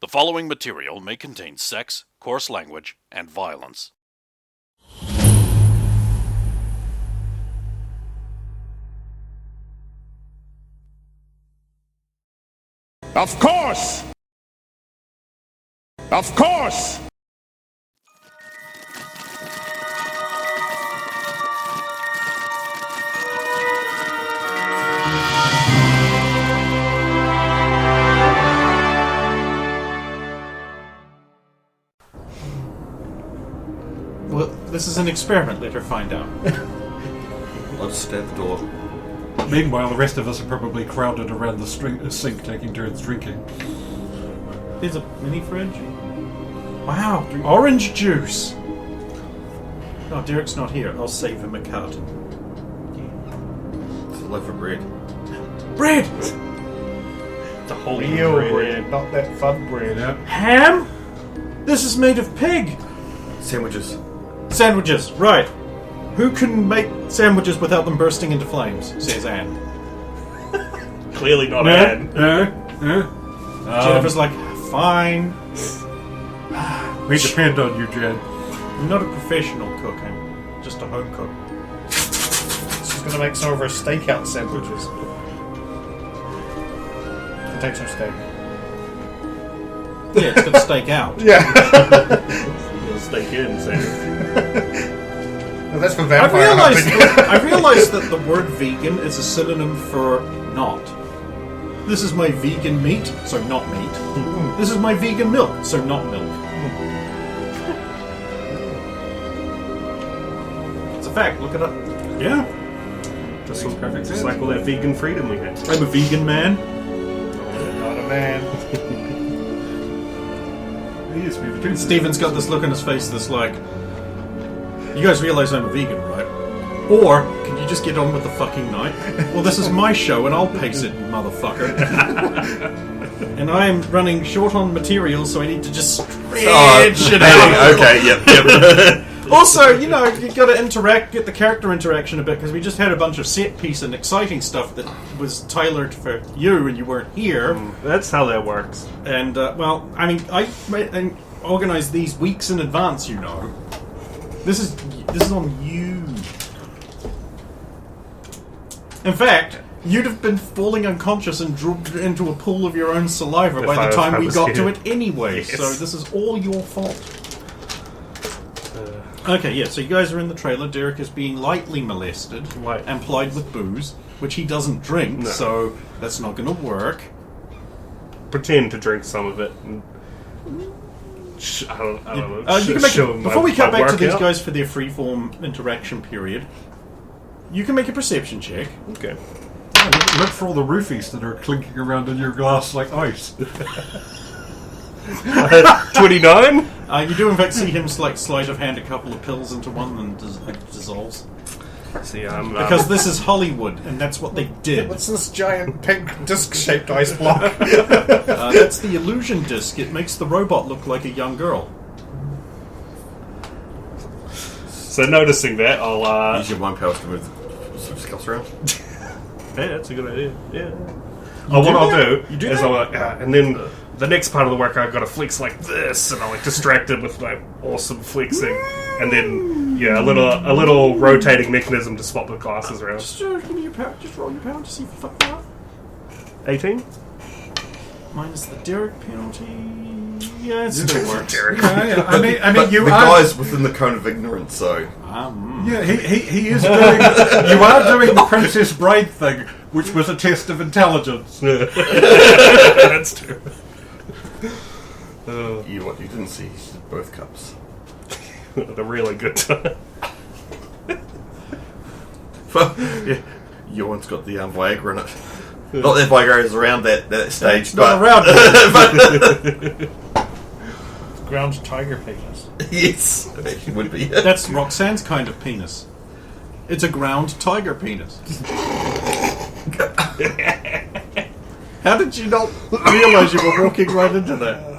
The following material may contain sex, coarse language, and violence. Of course! Of course! Well, this is an experiment, later find out. I'll just stay at the door. Meanwhile, the rest of us are probably crowded around the sink taking turns drinking. There's a mini fridge. Wow, orange juice! Oh, Derek's not here. I'll save him a carton. It's a loaf of bread. Bread! The holy Real bread. bread, not that fun bread. Yeah. Ham? This is made of pig! Sandwiches. Sandwiches, right. Who can make sandwiches without them bursting into flames, says Anne. Clearly not Anne. Jennifer's like, fine. We depend on you, Jen. I'm not a professional cook, I'm just a home cook. She's going to make some of her stakeout sandwiches. Can take some steak. Yeah, it's got steak out. Yeah. You'll steak in, so. Well, that's for I vampire hunting. realized that the word vegan is a synonym for not. This is my vegan meat, so not meat. This is my vegan milk, so not milk. It's a fact, look it up. Yeah. Just Makes perfect just sense. like all that vegan freedom we had. I'm a vegan man. Not a man. He used to be between Steven's got this look on his face that's like, you guys realize I'm a vegan, right? Or, can you just get on with the fucking night? Well, this is my show and I'll pace it, motherfucker. And I'm running short on materials, so I need to just stretch it out. Okay, yep. Also, you know, you got to get the character interaction a bit, because we just had a bunch of set piece and exciting stuff that was tailored for you, and you weren't here. That's how that works. And well, I mean, I organized these weeks in advance. You know, this is on you. In fact, you'd have been falling unconscious and dropped into a pool of your own saliva by the time we got to it anyway. Yes. So this is all your fault. Okay, yeah, so you guys are in the trailer. Derek is being lightly molested and plied with booze, which he doesn't drink, No. so that's not going to work. Pretend to drink some of it. And I don't know. You can make show it, my- before we cut my back to these workout. guys for their freeform interaction period, you can make a perception check. Okay. Look for all the roofies that are clinking around in your glass like ice. 29? You do in fact see him sleight of hand a couple of pills into one and it dissolves. See, I'm... Because this is Hollywood, and that's what they did. What's this giant pink disc-shaped ice block? That's the illusion disc. It makes the robot look like a young girl. So noticing that, I'll... Use your one power to move some skulls around. Yeah, that's a good idea. Yeah. What I'll do is I'll... and then the next part of the work I've got to flex like this, and I'll distract it with my awesome flexing. And then, a little rotating mechanism to swap the classes around. Just give me your power. Just roll your power to see if you fuck me up. 18? Minus the Derek penalty. Yeah, it still works. Derek. Yeah. I mean, But you the are. guy's within the cone of ignorance, so... Yeah, he is doing. You are doing the Princess Bride thing, which was a test of intelligence. That's true. You didn't see both cups. A really good time. Yeah, your one's got the Viagra in it. Not that Viagra is around that stage, Not but... around. Ground tiger penis. Yes, it actually would be. That's Roxanne's kind of penis. It's a ground tiger penis. How did you not realize you were walking right into that?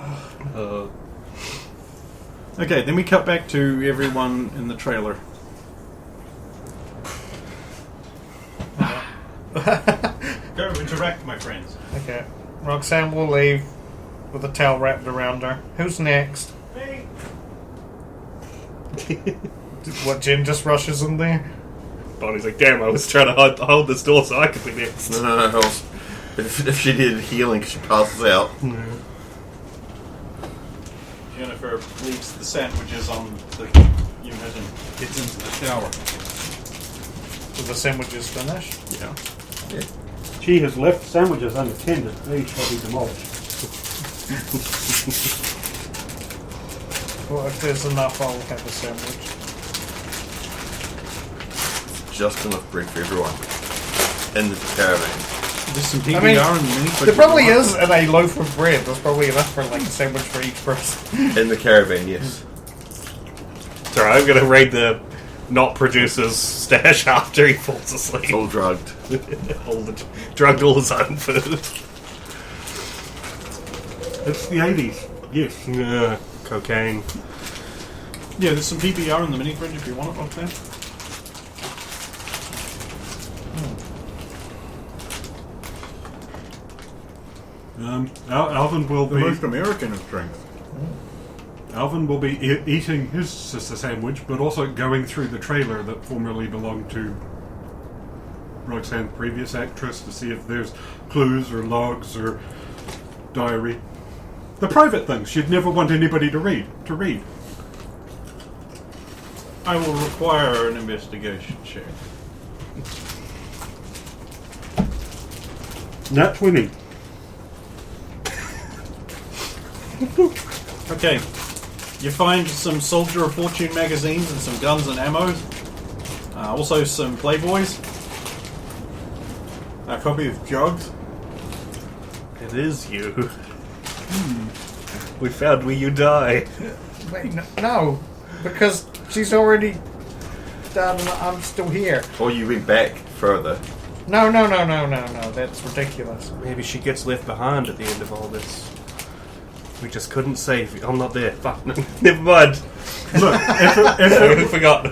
Okay, then we cut back to everyone in the trailer. Go interact, my friends. Okay. Roxanne will leave with a towel wrapped around her. Who's next? What, Jen just rushes in there? Bonnie's like, damn, I was trying to hold this door so I could be next. No. If she did healing, she passes out. Jennifer leaves the sandwiches on the unit and gets into the shower. So the sandwich is finished? Yeah. She has left sandwiches unattended. They shall be demolished. Well, if there's enough, I'll have a sandwich. Just enough bread for everyone. In the caravan. There's some I PBR mean, in the mini. There probably is in a loaf of bread. There's probably enough for like a sandwich for each person. In the caravan, yes. It's alright, I'm gonna raid the not producer's stash after he falls asleep. It's all drugged. Drugged all his own food. It's the 80s. Yes. Yeah, cocaine. Yeah, there's some PBR in the mini fridge if you want it up there. Alvin will The be. most American of drinks. Alvin will be eating his sister sandwich, but also going through the trailer that formerly belonged to Roxanne's previous actress to see if there's clues or logs or diary. The private things she'd never want anybody to read. I will require an investigation check. Nat 20. Okay. You find some Soldier of Fortune magazines and some guns and ammo. Also some Playboys. A copy of Jugs. It is you. We found where you die. Wait, no, because she's already done. I'm still here. Or you went back further. No. That's ridiculous. Maybe she gets left behind at the end of all this. We just couldn't save you. I'm not there. Fuck. No. Never mind. Look, I already forgot.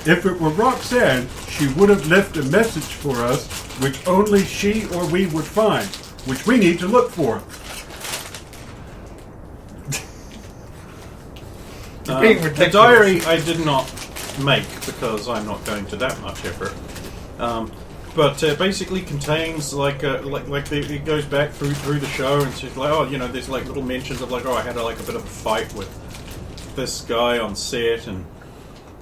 if it were Roxanne, she would have left a message for us, which only she or we would find, which we need to look for. Being ridiculous. The diary I did not make because I'm not going to that much effort. But basically contains it goes back through the show and she's like, there's like little mentions of like, I had a bit of a fight with this guy on set, and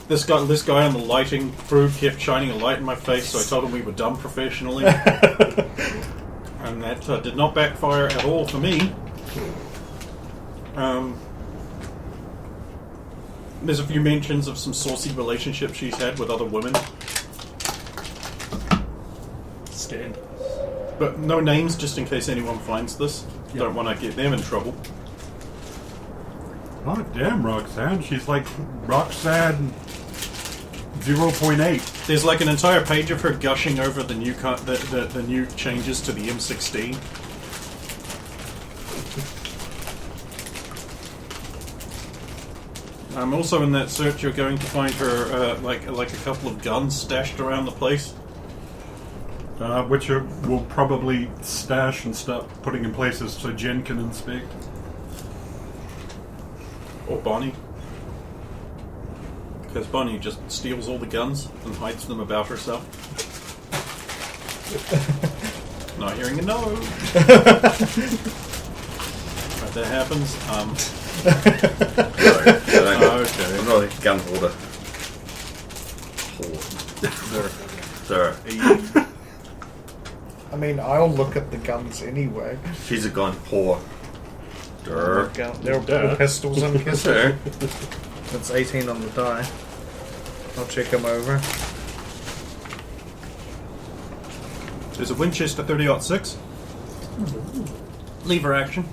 this guy on the lighting crew kept shining a light in my face, so I told him we were done professionally, and that did not backfire at all for me. There's a few mentions of some saucy relationships she's had with other women. Stand. But no names, just in case anyone finds this. Yep. Don't want to get them in trouble. Oh, damn, Roxanne. She's like Roxanne 0.8. There's like an entire page of her gushing over the new the new changes to the M16. Also in that search, you're going to find her like a couple of guns stashed around the place. Which we'll probably stash and start putting in places so Jen can inspect. Or Bonnie. Because Bonnie just steals all the guns and hides them about herself. Not hearing a no. But that happens. Okay. I'm not a gun holder. Sir. I mean, I'll look at the guns anyway. She's a gun whore. Durr. They're all pistols and kisses. Sir. That's 18 on the die. I'll check them over. There's a Winchester 30-06. Lever action.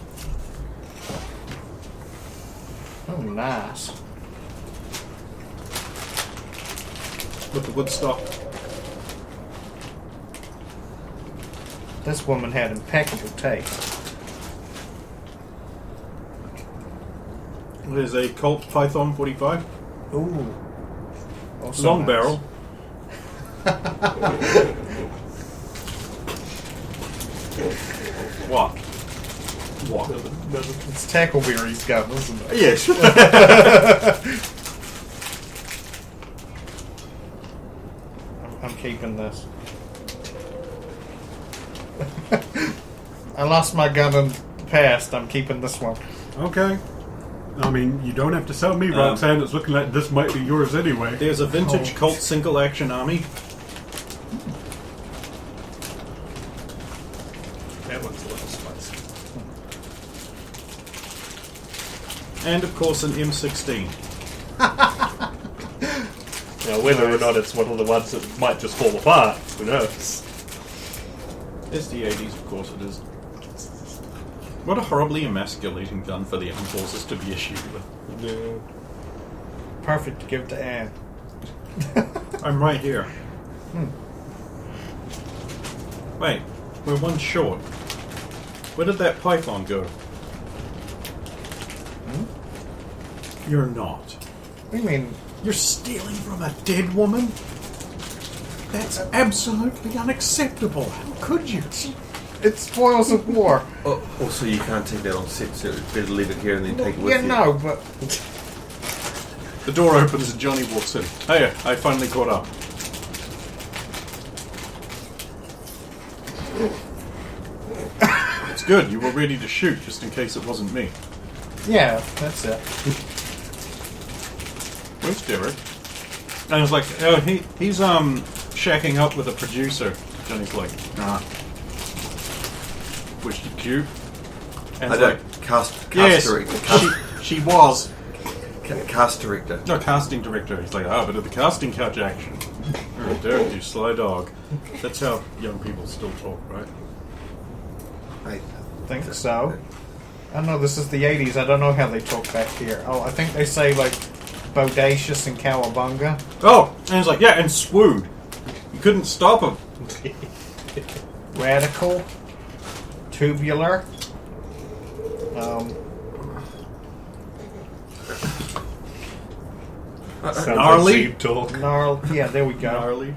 Oh, nice. With the Woodstock. This woman had impeccable taste. There's a Colt Python 45. Ooh. Also Long nice. barrel. What? It's Tackleberry's gun, isn't it? Yes. I'm keeping this. I lost my gun in the past. I'm keeping this one. Okay. I mean, you don't have to sell me, Roxanne. It's looking like this might be yours anyway. There's a vintage Colt single action army. That one's a little spicy. And of course an M16. Now, whether or not it's one of the ones that might just fall apart, who knows? It's the 80s, of course it is. What a horribly emasculating gun for the armed forces to be issued with. Yeah. Perfect to give to Anne. I'm right here. Wait, we're one short. Where did that python go? You're not. What do you mean? You're stealing from a dead woman? That's absolutely unacceptable. How could you? It's spoils of war. Oh, also, you can't take that on set, so it's better to leave it here and then take it with Yeah, you. no, but The door opens and Johnny walks in. Hey, I finally caught up. It's good. You were ready to shoot just in case it wasn't me. yeah, that's it. Where's Derek? And I was like, oh, he's shacking up with a producer. Johnny's like, nah. Which did you? And I it's like, don't cast yes, director. she was. Cast director. No, casting director. He's like, but at the casting couch action. Oh, Derek, you sly dog. That's how young people still talk, right? I Think so. I don't know, this is the 80s. I don't know how they talk back here. Oh, I think they say, like, bodacious and cowabunga. Oh, and he's like, yeah, and swooned. You couldn't stop him. Radical. Tubular. Sounds Gnarly? like Jeep talk. Gnarl. Yeah, there we go. Gnarly.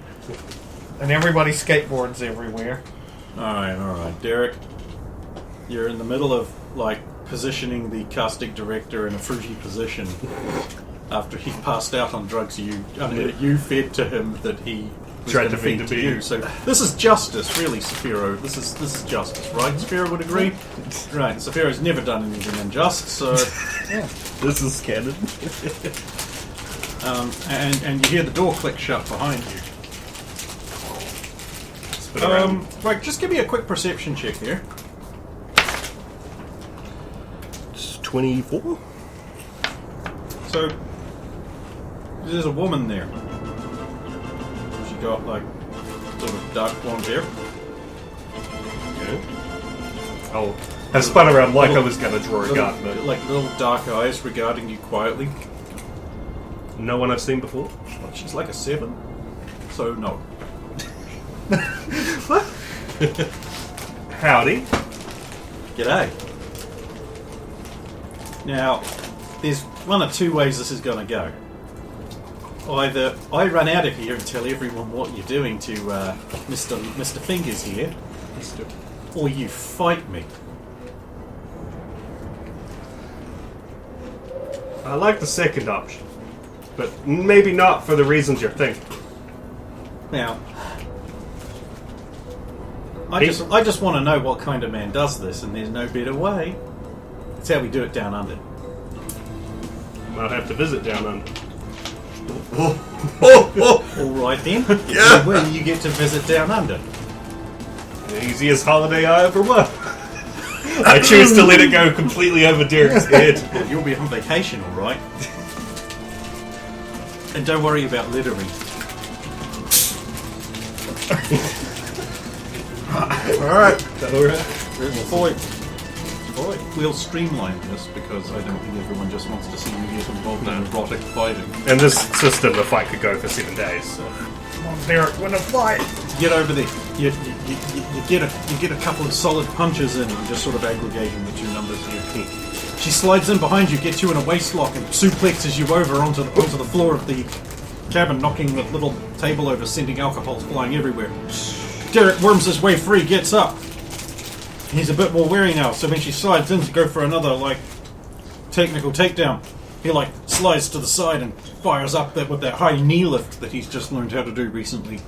And everybody skateboards everywhere. Alright. Derek, you're in the middle of, like, positioning the casting director in a fruity position after he passed out on drugs you fed to him that he was Tried gonna to feed feed to to me. you. So this is justice, really, Saphiro. This is justice, right? Saphiro would agree? Right, Saphiro's never done anything unjust, so... Yeah. This is canon. and you hear the door click shut behind you. Spin around. Right, just give me a quick perception check here. It's 24? So, there's a woman there. She got, like, sort of dark blonde hair. Oh, I spun around like I was going to draw a gun, but Like little dark eyes regarding you quietly. no one I've seen before. She's like a 7. So, no. Howdy. G'day. Now, there's one of two ways this is going to go. Either I run out of here and tell everyone what you're doing to Mr. Fingers here, or you fight me. I like the second option, but maybe not for the reasons you're thinking. Now, I just want to know what kind of man does this, and there's no better way. It's how we do it down under. Might have to visit down under. All right then. Yeah. So when you get to visit down under. The easiest holiday I ever won. I choose to let it go completely over Derek's head. Well, you'll be on vacation, all right. And don't worry about littering. Alright. Boy, we'll streamline this because I don't think everyone just wants to see you get involved in erotic fighting. And this system, the fight could go for 7 days. So. Come on, Derek, win a fight. Get over there. You get a couple of solid punches in and just sort of aggregating the two numbers here. She slides in behind you, gets you in a waist lock, and suplexes you over onto the floor of the cabin, knocking the little table over, sending alcohol flying everywhere. Derek worms his way free, gets up. He's a bit more wary now, so when she slides in to go for another, like, technical takedown, he, like, slides to the side and fires up with that high knee lift that he's just learned how to do recently.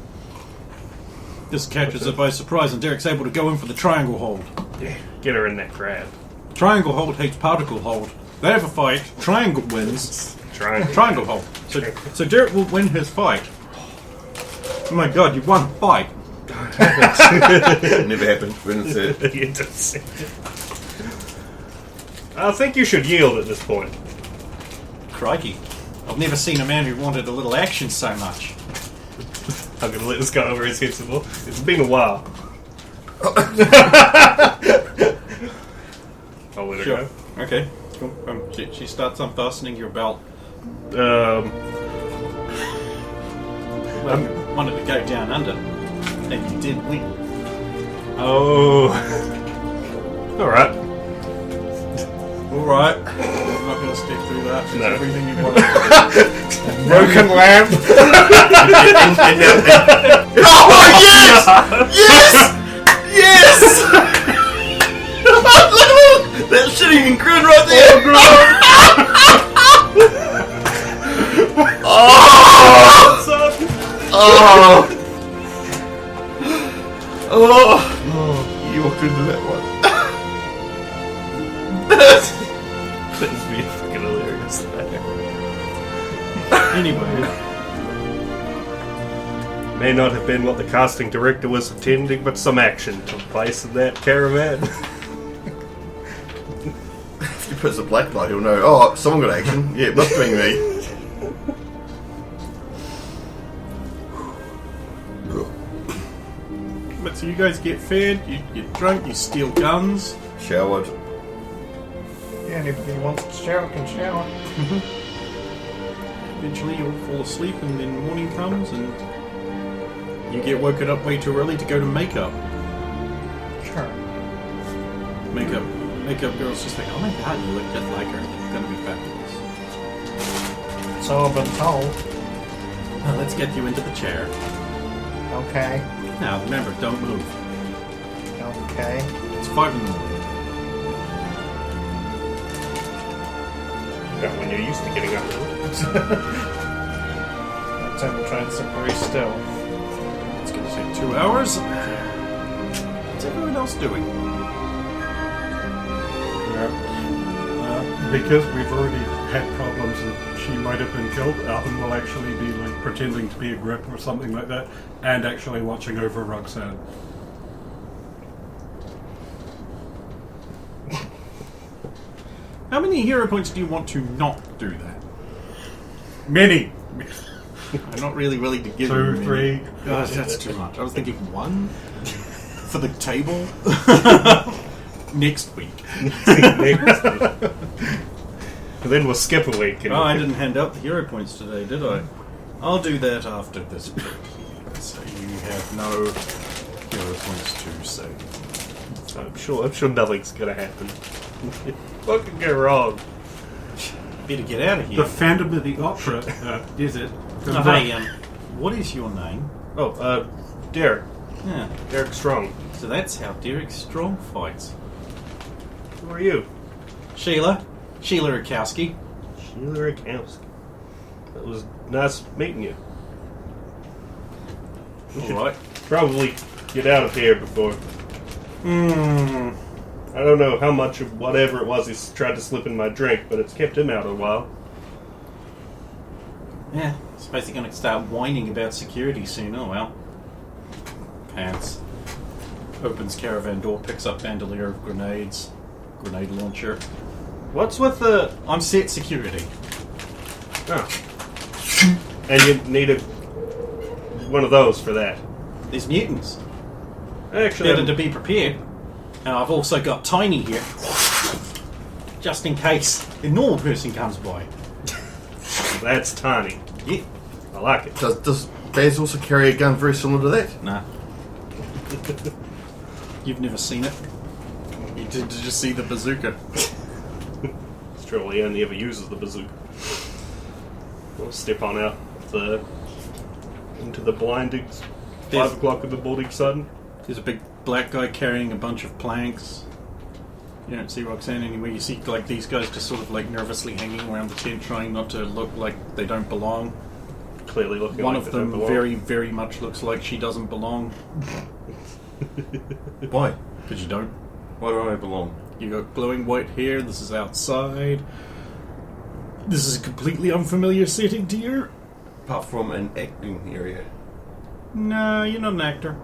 This catches it by surprise, and Derek's able to go in for the triangle hold. Yeah, get her in that grab. Triangle hold hates particle hold. They have a fight, triangle wins. Triangle hold. So Derek will win his fight. Oh my god, you won a fight. It never happened. When it's it. It does. I think you should yield at this point. Crikey. I've never seen a man who wanted a little action so much. I'm going to let this go over his head some more. It's been a while. I'll let her Sure. Okay. Cool. She starts unfastening your belt. go. Well, wanted to go down under. And you did win. Oh. Alright. Alright. I'm not going to stick through that. It's No. everything you wanted. Broken lamp. Oh yes! Yes! Yes! Look at that shitty grin right there! Oh! You walked into that one. That is being fucking hilarious. Anyway. May not have been what the casting director was intending, but some action took place in that caravan. If he puts a black light, he'll know, oh, someone got action. Yeah, it must have been me. But so you guys get fed, you get drunk, you steal guns. Showered. Yeah, anybody who wants to shower can shower. Eventually you'll fall asleep and then morning comes and you get woken up way too early to go to makeup. Sure. Makeup girl's just like, oh my god, you look just like her. It's gonna be fabulous. So I've been told. Now let's get you into the chair. Okay. Now remember, don't move. Okay. It's 5 in the morning. When you're used to getting up early. I tend to try and sit very still. It's gonna take 2 hours. What's everyone else doing? Because we've already had problems and she might have been killed, Alvin will actually be like pretending to be a grip or something like that, and actually watching over Roxanne. How many hero points do you want to not do that? Many! I'm not really willing to give 2, you many. 3. Gosh, that's too much. I was thinking 1 for the table. Next week. And then we'll skip a week. And Oh, I didn't hand out the hero points today, did I? I'll do that after this break. So you have no hero points to save. I'm sure nothing's gonna happen. What could go wrong? Better get out of here. The Phantom of the Opera, is it? Oh, hey, what is your name? Oh, Derek. Yeah. Derek Strong. So that's how Derek Strong fights. Who are you? Sheila Rakowski. Sheila Rakowski. It was nice meeting you. We should Alright. probably get out of here before. I don't know how much of whatever it was he's tried to slip in my drink, but it's kept him out a while. Yeah, I suppose they're going to start whining about security soon. Oh well. Pants. Opens caravan door, picks up bandolier of grenades. Grenade launcher. What's with the... I'm set security. Oh. And you need one of those for that. There's mutants. Actually, Better to be prepared. And I've also got Tiny here. Just in case a normal person comes by. that's tiny. Yeah. I like it. Does Baz also carry a gun very similar to that? Nah. You've never seen it? Did you see the bazooka? It's true, he only ever uses the bazooka. We'll step on out into the blinding 5 o'clock in the morning sun. There's a big black guy carrying a bunch of planks. You don't see Roxanne anywhere. You see like these guys just sort of like nervously hanging around the tent, trying not to look like they don't belong. Clearly looking One like of they don't them belong. very, very much looks like she doesn't belong. Why? Because you don't. Why do I belong? You got glowing white hair. This is outside. This is a completely unfamiliar setting to you. Apart from an acting area. No, you're not an actor.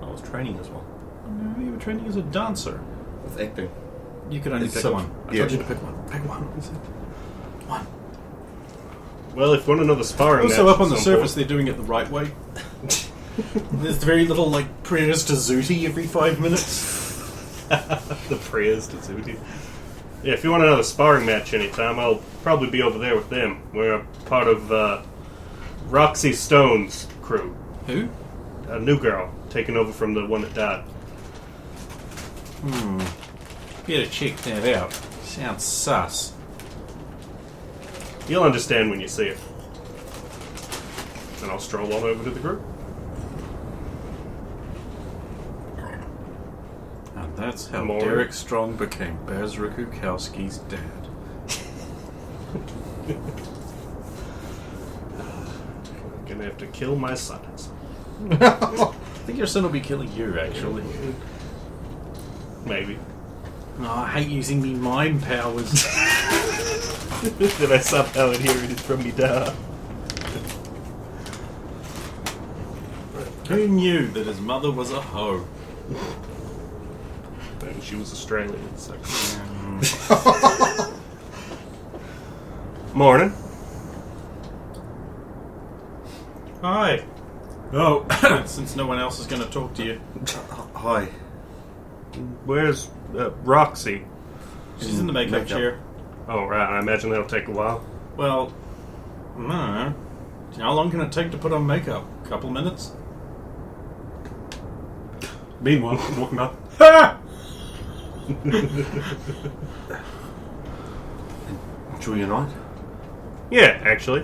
I was training as well. No, you were training as a dancer. With acting. You could only It's pick some- one. I yeah. told you to pick one. Pick one. One. Well, if you want another sparring Also, match up on the at some surface, point- they're doing it the right way. There's very little, like, prayers to Zooty every 5 minutes. the prayers to Zooty. Yeah, if you want another sparring match anytime, I'll probably be over there with them. We're part of Roxy Stone's crew. Who? A new girl, taking over from the one that died. Better check that out. Sounds sus. You'll understand when you see it. And I'll stroll on over to the group. And that's how More. Derek Strong became Baz Rukowski's dad. I'm gonna have to kill my son. I think your son will be killing you, actually. Maybe. Oh, I hate using me mime powers. Did I somehow inherit it from me dad? Who knew that his mother was a hoe? And she was Australian, so. Morning. Hi. Oh, Since no one else is going to talk to you. Hi. Where's Roxy? She's in the makeup chair. Oh, right. I imagine that'll take a while. Well, no. How long can it take to put on makeup? A couple minutes? meanwhile, I'm walking up. Enjoy your night. Yeah, actually.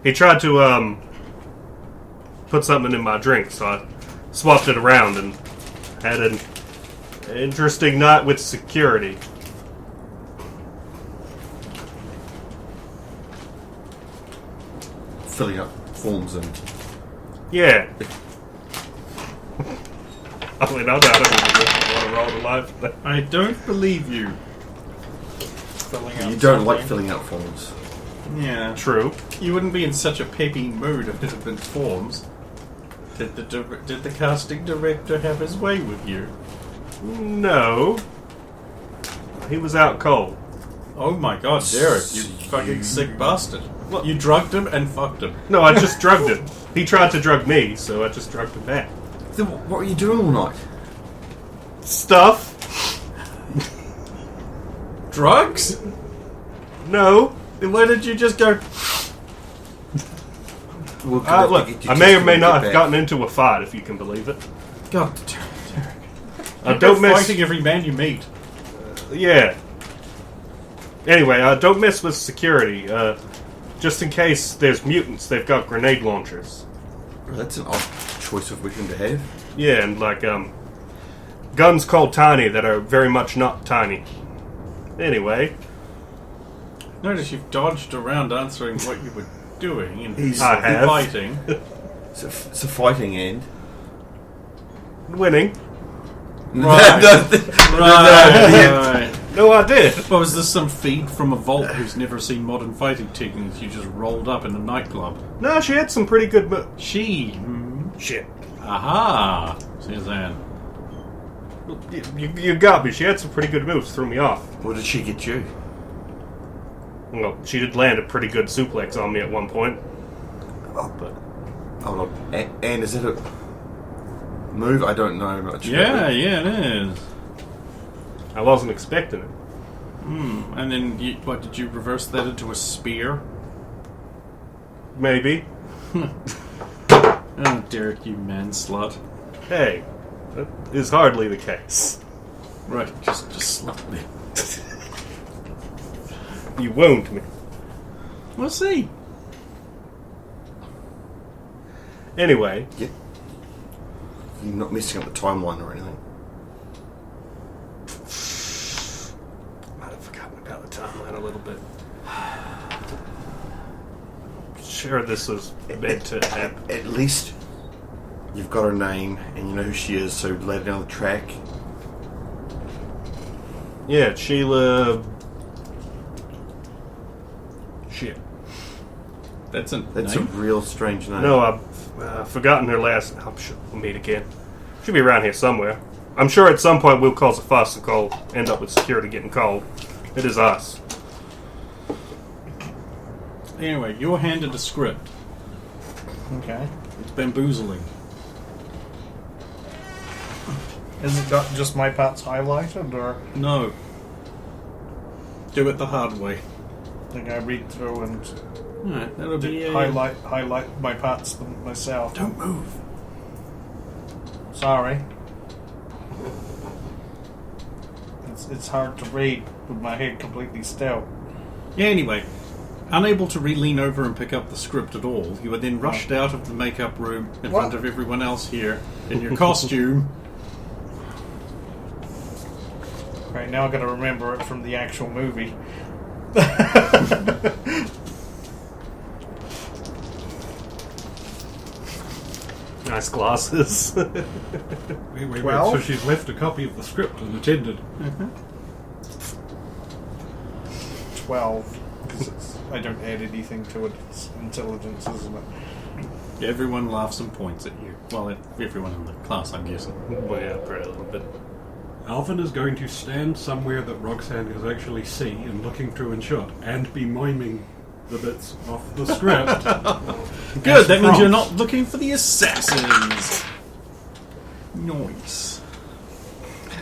He tried to, put something in my drink, so I swapped it around and had an interesting night with security. Filling up forms and... Yeah. I mean, I don't want to roll the life. I don't believe you. You don't like filling out forms. Yeah. True. You wouldn't be in such a peppy mood if it had been forms. Did the casting director have his way with you? No. He was out cold. Oh my god, Derek, you fucking sick bastard. What? You drugged him and fucked him. No, I just drugged him. He tried to drug me, so I just drugged him back. Then what were you doing all night? Stuff? Drugs? No. Then why did you just go... Well, Look, I may or may not have gotten into a fight, if you can believe it. God, Derek. Don't mess. Fighting every man you meet. Yeah. Anyway, don't mess with security. Just in case there's mutants, they've got grenade launchers. That's an odd choice of weapon to have. Yeah, and like guns called tiny that are very much not tiny. Anyway, Notice you've dodged around answering what you were doing and I have. fighting. It's a fighting end. winning. Right. Right. No, I did. Well, was this some feed from a vault who's never seen modern fighting techniques you just rolled up in a nightclub? No, she had some pretty good She. shit. Aha! Suzanne. You got me. She had some pretty good moves. Threw me off. What did she get you? Well, she did land a pretty good suplex on me at one point. But hold on. And is it a move? I don't know much. Yeah, about it. yeah, it is. I wasn't expecting it. And then, what, did you reverse that into a spear? Maybe. Oh, Derek, you man slut. Hey, that is hardly the case. Right, just slap me. You wound me. We'll see. Anyway, Yeah. you're not messing up the timeline or anything. Might have forgotten about the timeline a little bit. Sure, this was meant to happen. At least you've got her name and you know who she is, so lay it down the track. Yeah, Sheila. Shit. That's a That's name? a real strange name. No, I've forgotten her last. I'm sure we'll meet again. She'll be around here somewhere. I'm sure at some point we'll cause a fuss and end up with security getting called. It is us. Anyway, you're handed a script. Okay. It's bamboozling. Is it just my parts highlighted, or No. Do it the hard way. think I read through and Alright, that'll be highlight my parts myself? Don't move. Sorry. It's hard to read with my head completely still. Yeah, anyway. Unable to lean over and pick up the script at all, you were then rushed out of the makeup room in What? front of everyone else here in your costume. Right now, I got to remember it from the actual movie. Nice glasses. Wait. 12? So she's left a copy of the script unattended. 12. Because I don't add anything to it. It's intelligence, isn't it? Everyone laughs and points at you. Well, everyone in the class, I'm guessing. Well, yeah, probably a little bit. Alvin is going to stand somewhere that Roxanne can actually see and looking through and shot, and be miming the bits off the script. Good, that means you're prompt. not looking for the assassins. Nice.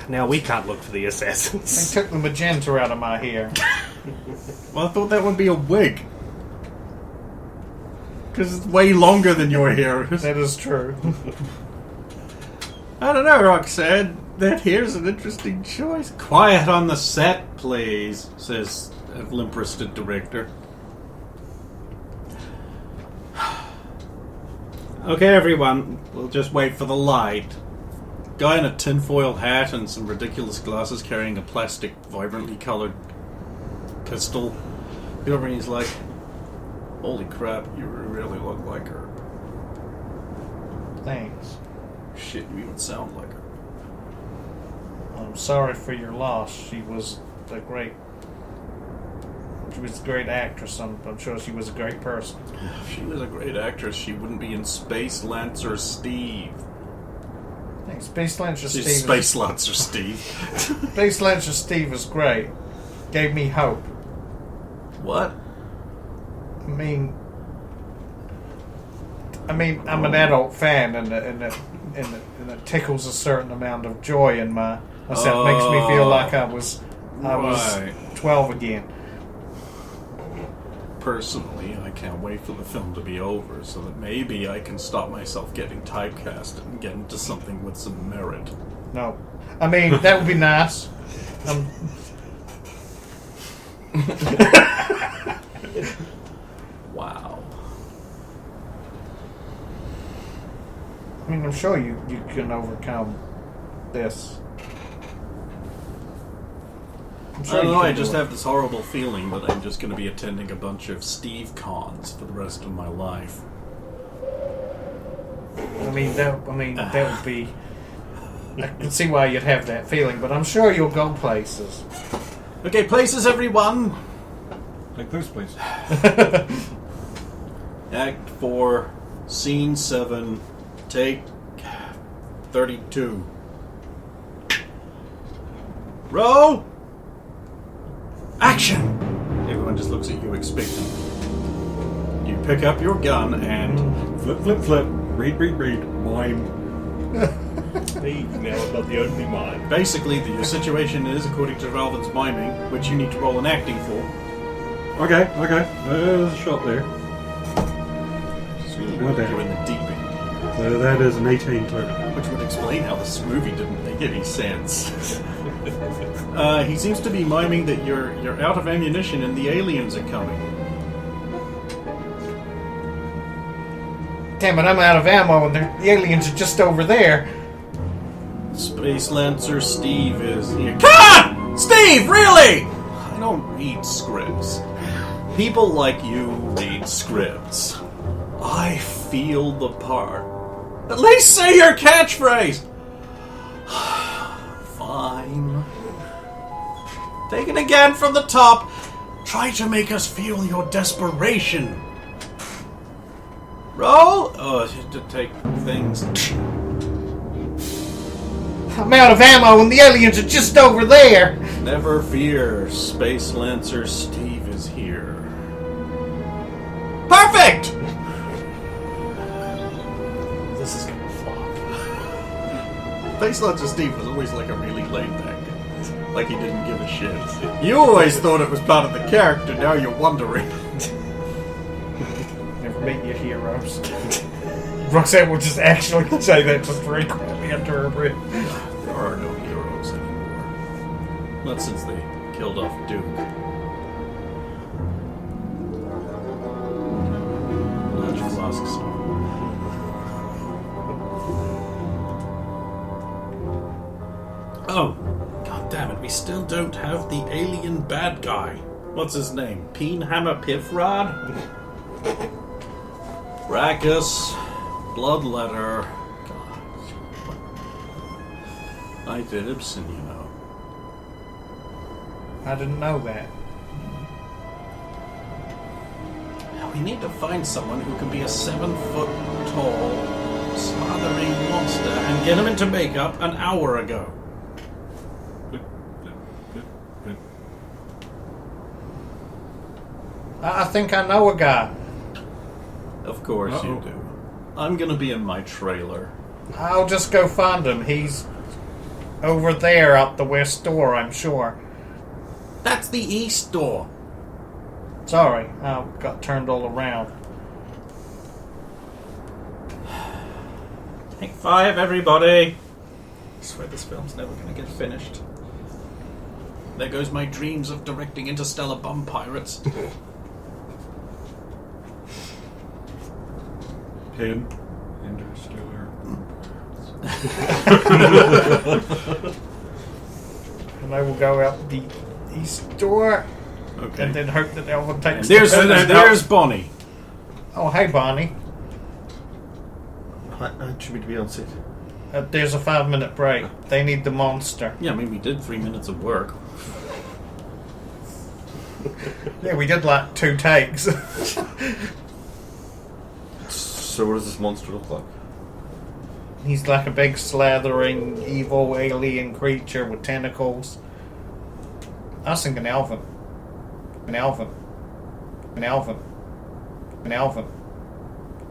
Now we can't look for the I assassins. took the magenta out of my hair. Well, I thought that would be a wig. Because it's way longer than your hair is. That is true. I don't know, Roxanne. That hair's an interesting choice. Quiet on the set, please, says a limp-wristed director. Okay, everyone. We'll just wait for the light. Guy in a tinfoil hat and some ridiculous glasses carrying a plastic, vibrantly coloured pistol. You know, he's like, holy crap, you really look like her. Thanks. Shit, you even sound like her. I'm sorry for your loss. She was a great actress. I'm sure she was a great person. If she was a great actress, she wouldn't be in Space Lancer Steve. Thanks. Space Lancer She's Steve. Space Lancer Steve. Space Lancer Steve is great. Gave me hope. What? I mean, I'm an adult fan, and it tickles a certain amount of joy in my myself. Makes me feel like I was Right. 12 again. Personally, I can't wait for the film to be over so that maybe I can stop myself getting typecast and get into something with some merit. No, I mean that would be nice. Wow. I mean, I'm sure you can overcome this. I'm I sure don't you know, can I do just it. have this horrible feeling that I'm just going to be attending a bunch of Steve cons for the rest of my life. I mean that would be. I can see why you'd have that feeling, but I'm sure you'll go places. Okay, places, everyone! Like those places. Act 4, Scene 7, Take 32. Roll! Action! Everyone just looks at you expectant. You pick up your gun and... Flip. Read. Mime. Hey, now I'm not the only mind. Basically, your situation is, according to Ralvin's miming, which you need to roll an acting for. Okay. There's a shot there. Not bad. You're in the deep end. So that is an 18 total. Which would explain how this movie didn't make any sense. He seems to be miming that you're out of ammunition and the aliens are coming. Damn it, I'm out of ammo and the aliens are just over there. Space Lancer Steve is here. God! Steve, really? I don't read scripts. People like you read scripts. I feel the part. At least say your catchphrase. Fine. Take it again from the top. Try to make us feel your desperation. Roll? Oh, to take things. I'm out of ammo and the aliens are just over there. Never fear, Space Lancer Steve is here. Perfect! This is gonna flop. Space Lancer Steve was always like a really laid back guy. Like he didn't give a shit. You always thought it was part of the character, now you're wondering. Never meet your heroes. Roxanne will just actually say that just very quietly under her breath. There are no heroes anymore. Not since they killed off Duke. Large flasks. Oh, god damn it, we still don't have the alien bad guy. What's his name? Peenhammer Piffrod? Rackus, Bloodletter. God. I did Ibsen, you know. I didn't know that. We need to find someone who can be a 7-foot-tall, smothering monster and get him into makeup an hour ago. I think I know a guy. Of course you do. I'm gonna be in my trailer. I'll just go find him. He's over there out the west door, I'm sure. That's the east door. Sorry, I got turned all around. Take 5, everybody. I swear this film's never gonna get finished. There goes my dreams of directing interstellar bomb pirates. Pen. Interstellar. And I will go out the east door Okay. and then hope that Elvin takes There's Bonnie. Oh, hey, Bonnie. I should be to be on set. There's a 5-minute break. They need the monster. Yeah, I mean, we did 3 minutes of work. Yeah, we did like 2 takes. So what does this monster look like? He's like a big slathering evil alien creature with tentacles. I was thinking Alvin. An Alvin. An Alvin. An Alvin.